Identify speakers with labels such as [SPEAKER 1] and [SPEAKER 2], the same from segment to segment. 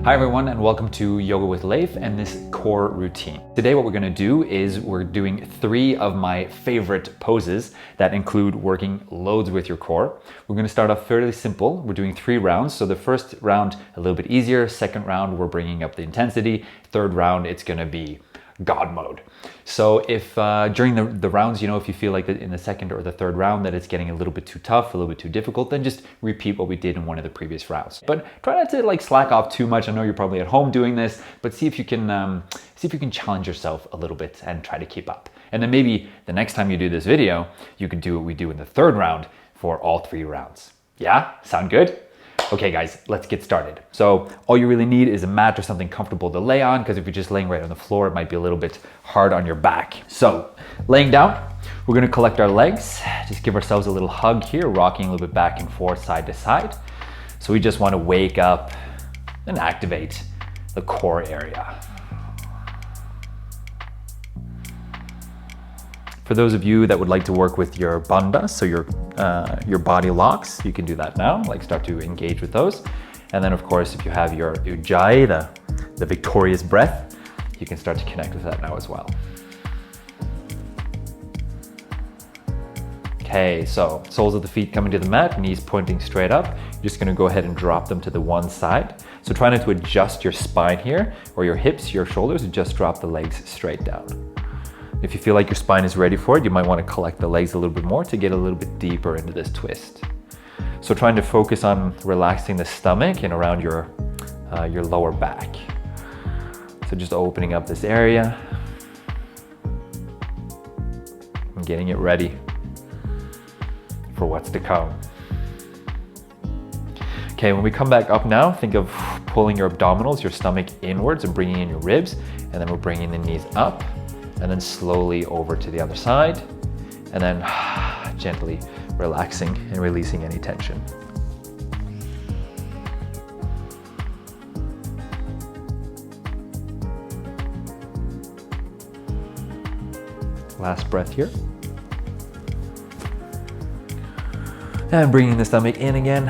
[SPEAKER 1] Hi everyone, and welcome to Yoga with Leif and this core routine. Today what we're going to do is we're doing 3 of my favorite poses that include working loads with your core. We're going to start off fairly simple. We're doing 3 rounds. So the first round a little bit easier, second round we're bringing up the intensity, third round it's going to be God mode. So if during the rounds, if you feel like that in the second or the third round that it's getting a little bit too tough, a little bit too difficult, then just repeat what we did in one of the previous rounds. But try not to slack off too much. I know you're probably at home doing this, but see if you can challenge yourself a little bit and try to keep up. And then maybe the next time you do this video, you can do what we do in the third round for all 3 rounds. Yeah, sound good? Okay guys, let's get started. So all you really need is a mat or something comfortable to lay on, because if you're just laying right on the floor, it might be a little bit hard on your back. So laying down, we're gonna collect our legs, just give ourselves a little hug here, rocking a little bit back and forth, side to side. So we just wanna wake up and activate the core area. For those of you that would like to work with your bandhas, so your body locks, you can do that now, start to engage with those. And then of course, if you have your ujjayi, the victorious breath, you can start to connect with that now as well. Okay, so soles of the feet coming to the mat, knees pointing straight up. You're just gonna go ahead and drop them to the one side. So try not to adjust your spine here, or your hips, your shoulders, just drop the legs straight down. If you feel like your spine is ready for it, you might want to collect the legs a little bit more to get a little bit deeper into this twist. So trying to focus on relaxing the stomach and around your lower back. So just opening up this area and getting it ready for what's to come. Okay, when we come back up now, think of pulling your abdominals, your stomach inwards and bringing in your ribs, and then we're bringing the knees up. And then slowly over to the other side, and then gently relaxing and releasing any tension. Last breath here. And bringing the stomach in again,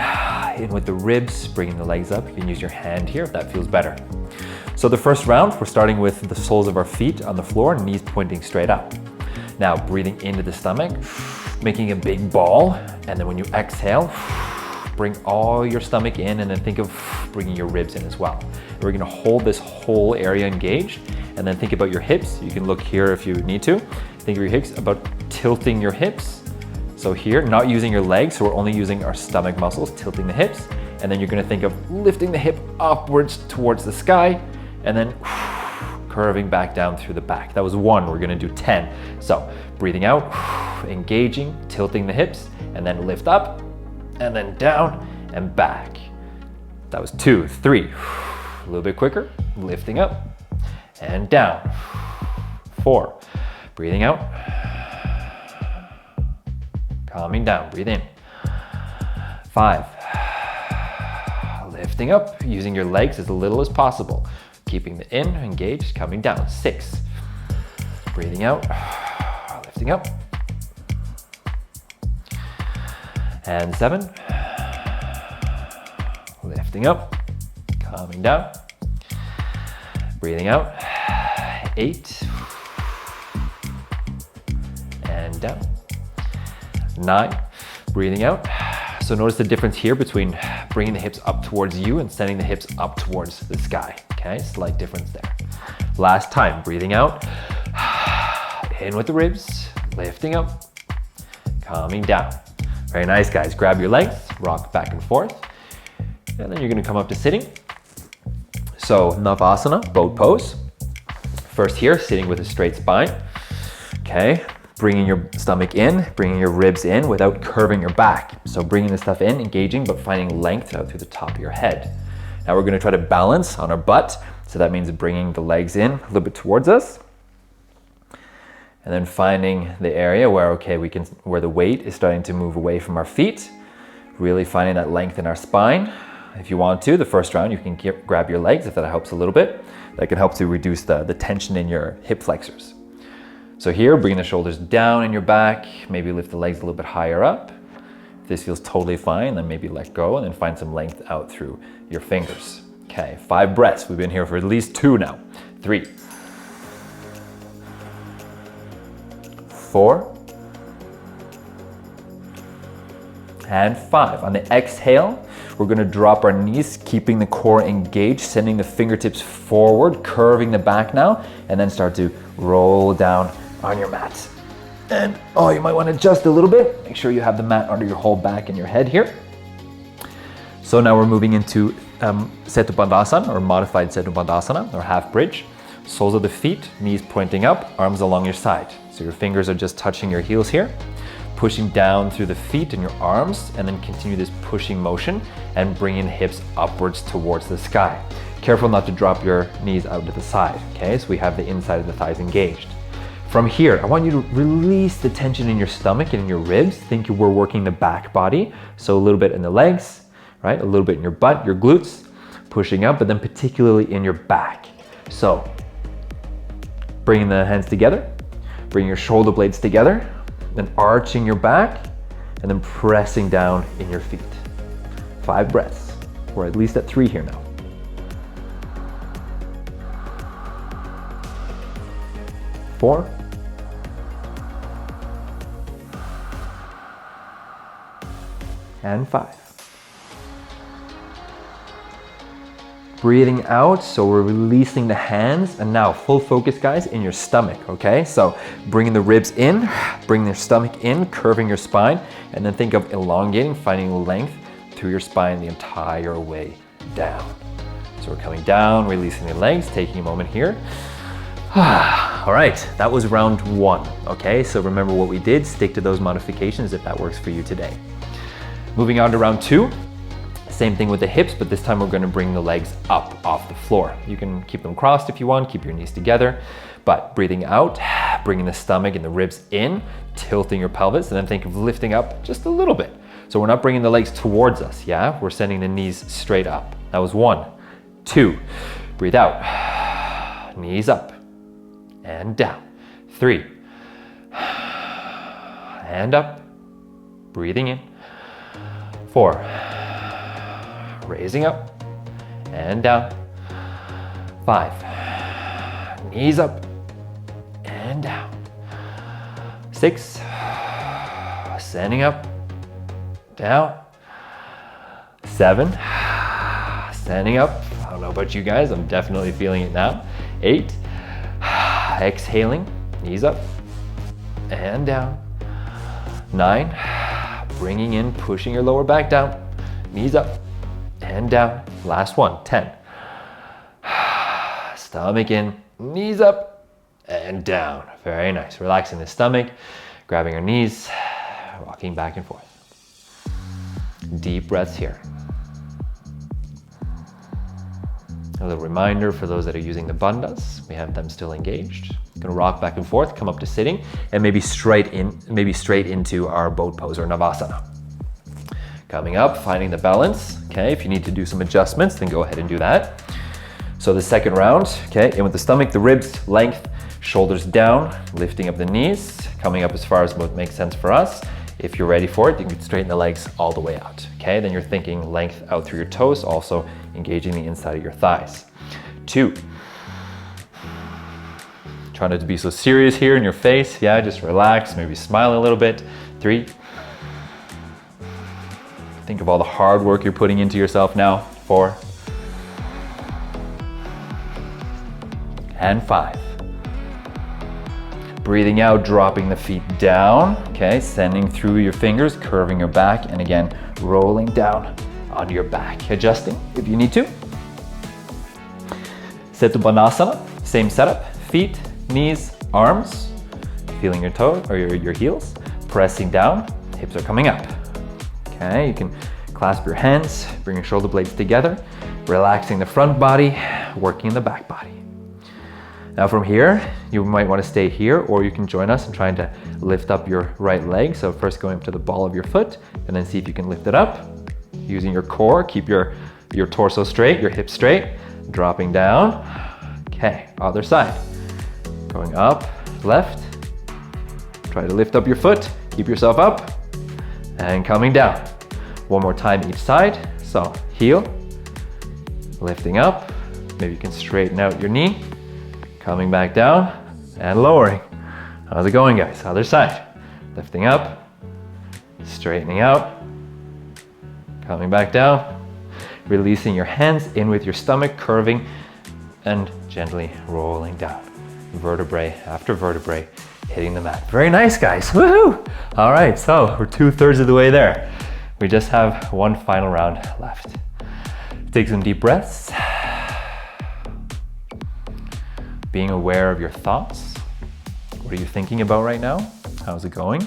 [SPEAKER 1] in with the ribs, bringing the legs up. You can use your hand here if that feels better. So the first round, we're starting with the soles of our feet on the floor, knees pointing straight up. Now breathing into the stomach, making a big ball, and then when you exhale, bring all your stomach in, and then think of bringing your ribs in as well. We're gonna hold this whole area engaged, and then think about your hips. You can look here if you need to. Think of your hips, about tilting your hips. So here, not using your legs, so we're only using our stomach muscles, tilting the hips, and then you're gonna think of lifting the hip upwards towards the sky, and then curving back down through the back. That was 1, we're gonna do 10. So breathing out, engaging, tilting the hips, and then lift up, and then down and back. That was 2, 3, a little bit quicker, lifting up and down. 4, breathing out, calming down, breathe in. 5, lifting up, using your legs as little as possible. Keeping the in, engaged, coming down. 6, breathing out, lifting up. And 7, lifting up, calming down, breathing out. 8, and down. 9, breathing out. So notice the difference here between bringing the hips up towards you and sending the hips up towards the sky. Okay, slight difference there. Last time, breathing out, in with the ribs, lifting up, calming down. Very nice, guys. Grab your legs, rock back and forth, and then you're gonna come up to sitting. So Navasana, boat pose. First here, sitting with a straight spine. Okay, bringing your stomach in, bringing your ribs in without curving your back. So bringing the stuff in, engaging, but finding length out through the top of your head. Now we're gonna try to balance on our butt. So that means bringing the legs in a little bit towards us. And then finding the area where, where the weight is starting to move away from our feet. Really finding that length in our spine. If you want to, the first round, you can grab your legs if that helps a little bit. That can help to reduce the tension in your hip flexors. So here, bring the shoulders down in your back, maybe lift the legs a little bit higher up. If this feels totally fine, then maybe let go and then find some length out through your fingers. Okay, 5 breaths. We've been here for at least 2 now. 3, 4, and 5. On the exhale, we're gonna drop our knees, keeping the core engaged, sending the fingertips forward, curving the back now, and then start to roll down on your mat. And you might want to adjust a little bit. Make sure you have the mat under your whole back and your head here. So now we're moving into Setupandasana, or modified Setupandasana, or half bridge. Soles of the feet, knees pointing up, arms along your side. So your fingers are just touching your heels here. Pushing down through the feet and your arms, and then continue this pushing motion and bringing the hips upwards towards the sky. Careful not to drop your knees out to the side, okay? So we have the inside of the thighs engaged. From here, I want you to release the tension in your stomach and in your ribs. Think we're working the back body. So a little bit in the legs, right? A little bit in your butt, your glutes, pushing up, but then particularly in your back. So bringing the hands together, bring your shoulder blades together, then arching your back, and then pressing down in your feet. 5 breaths. We're at least at 3 here now. 4, and 5. Breathing out, so we're releasing the hands, and now full focus, guys, in your stomach, okay? So bringing the ribs in, bring your stomach in, curving your spine, and then think of elongating, finding length through your spine the entire way down. So we're coming down, releasing the legs, taking a moment here. All right, that was round 1, okay? So remember what we did, stick to those modifications if that works for you today. Moving on to round 2, same thing with the hips, but this time we're gonna bring the legs up off the floor. You can keep them crossed if you want, keep your knees together, but breathing out, bringing the stomach and the ribs in, tilting your pelvis, and then think of lifting up just a little bit. So we're not bringing the legs towards us, yeah? We're sending the knees straight up. That was 1, 2, breathe out, knees up, and down. 3, and up, breathing in. 4, raising up and down. 5, knees up and down. 6, standing up, down. 7, standing up. I don't know about you guys, I'm definitely feeling it now. 8, exhaling, knees up and down. 9, bringing in, pushing your lower back down, knees up and down. Last one, 10. Stomach in, knees up and down. Very nice. Relaxing the stomach, grabbing our knees, rocking back and forth. Deep breaths here. A little reminder for those that are using the bandhas, we have them still engaged. Gonna rock back and forth, come up to sitting, and maybe straight into our boat pose or Navasana. Coming up, finding the balance. Okay, if you need to do some adjustments, then go ahead and do that. So the second round, okay, in with the stomach, the ribs, length, shoulders down, lifting up the knees, coming up as far as what makes sense for us. If you're ready for it, you can straighten the legs all the way out. Okay, then you're thinking length out through your toes, also engaging the inside of your thighs. 2. Try not to be so serious here in your face. Yeah, just relax, maybe smile a little bit. 3. Think of all the hard work you're putting into yourself now. 4. And 5. Breathing out, dropping the feet down. Okay, sending through your fingers, curving your back, and again, rolling down onto your back. Adjusting if you need to. Setupandasana, same setup. Feet, knees, arms. Feeling your toes or your heels. Pressing down, hips are coming up. Okay, you can clasp your hands, bring your shoulder blades together, relaxing the front body, working the back body. Now from here, you might want to stay here, or you can join us in trying to lift up your right leg. So first going up to the ball of your foot, and then see if you can lift it up. Using your core, keep your torso straight, your hips straight, dropping down. Okay, other side. Going up, left. Try to lift up your foot, keep yourself up, and coming down. One more time each side. So heel, lifting up. Maybe you can straighten out your knee, coming back down and lowering. How's it going, guys? Other side. Lifting up, straightening out, coming back down, releasing your hands in with your stomach, curving and gently rolling down. Vertebrae after vertebrae hitting the mat. Very nice, guys. Woohoo! All right, so we're 2/3 of the way there. We just have one final round left. Take some deep breaths. Being aware of your thoughts. What are you thinking about right now? How's it going?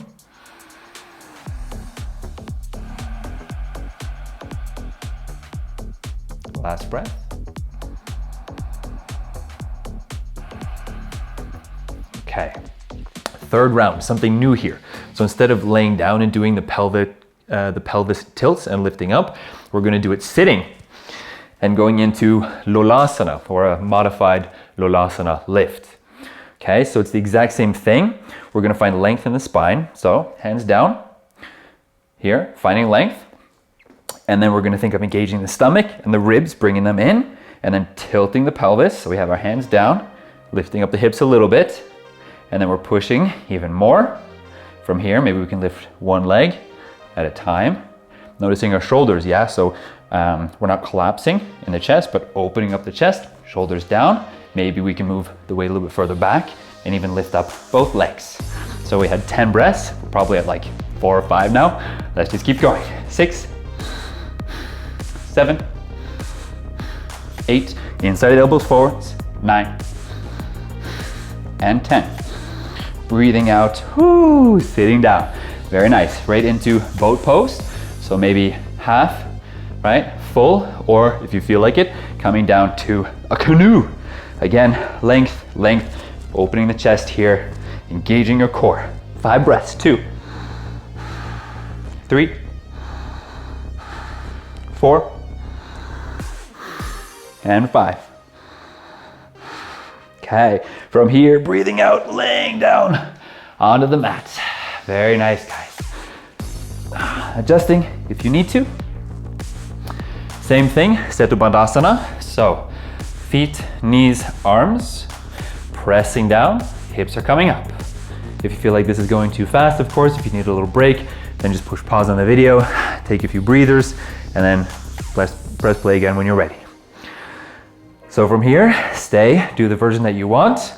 [SPEAKER 1] Last breath. Okay. Third round, something new here. So instead of laying down and doing the pelvis tilts and lifting up, we're going to do it sitting and going into Lolasana, or a modified Lolasana lift. Okay, so it's the exact same thing. We're going to find length in the spine. So hands down here, finding length. And then we're going to think of engaging the stomach and the ribs, bringing them in, and then tilting the pelvis. So we have our hands down, lifting up the hips a little bit, and then we're pushing even more. From here, maybe we can lift one leg at a time. Noticing our shoulders, yeah? So we're not collapsing in the chest, but opening up the chest, shoulders down. Maybe we can move the weight a little bit further back and even lift up both legs. So we had 10 breaths, we're probably at like 4 or 5 now. Let's just keep going. 6, 7, 8, inside the elbows forwards, 9, and 10. Breathing out, whoo, sitting down. Very nice, right into boat pose. So maybe half, right, full, or if you feel like it, coming down to a canoe. Again, length, length, opening the chest here, engaging your core. 5 breaths, 2, 3, 4, and 5. Okay, from here, breathing out, laying down onto the mat. Very nice, guys. Adjusting if you need to. Same thing, Setu Bandhasana. So, feet, knees, arms, pressing down, hips are coming up. If you feel like this is going too fast, of course, if you need a little break, then just push pause on the video, take a few breathers, and then press play again when you're ready. So from here, stay, do the version that you want.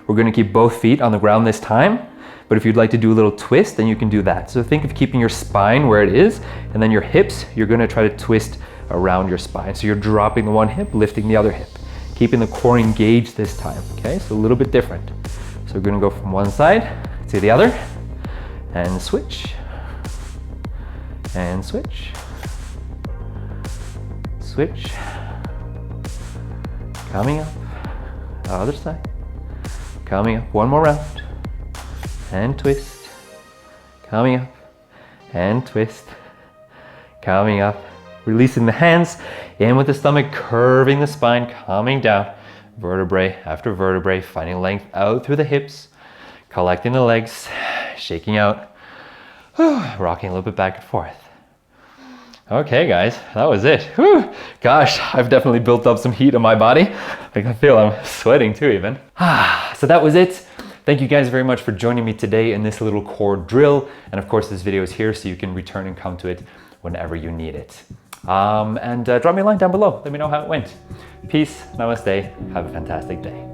[SPEAKER 1] We're going to keep both feet on the ground this time, but if you'd like to do a little twist, then you can do that. So think of keeping your spine where it is, and then your hips, you're going to try to twist around your spine. So you're dropping the one hip, lifting the other hip, keeping the core engaged this time, okay? So a little bit different. So we're going to go from one side to the other, and switch, and switch, switch. Coming up, other side, coming up, one more round, and twist, coming up, and twist, coming up, releasing the hands, in with the stomach, curving the spine, coming down, vertebrae after vertebrae, finding length out through the hips, collecting the legs, shaking out, rocking a little bit back and forth. Okay guys, that was it. Whew. Gosh, I've definitely built up some heat on my body. I can feel I'm sweating too even. So that was it. Thank you guys very much for joining me today in this little core drill. And of course this video is here so you can return and come to it whenever you need it. Drop me a line down below. Let me know how it went. Peace, namaste, have a fantastic day.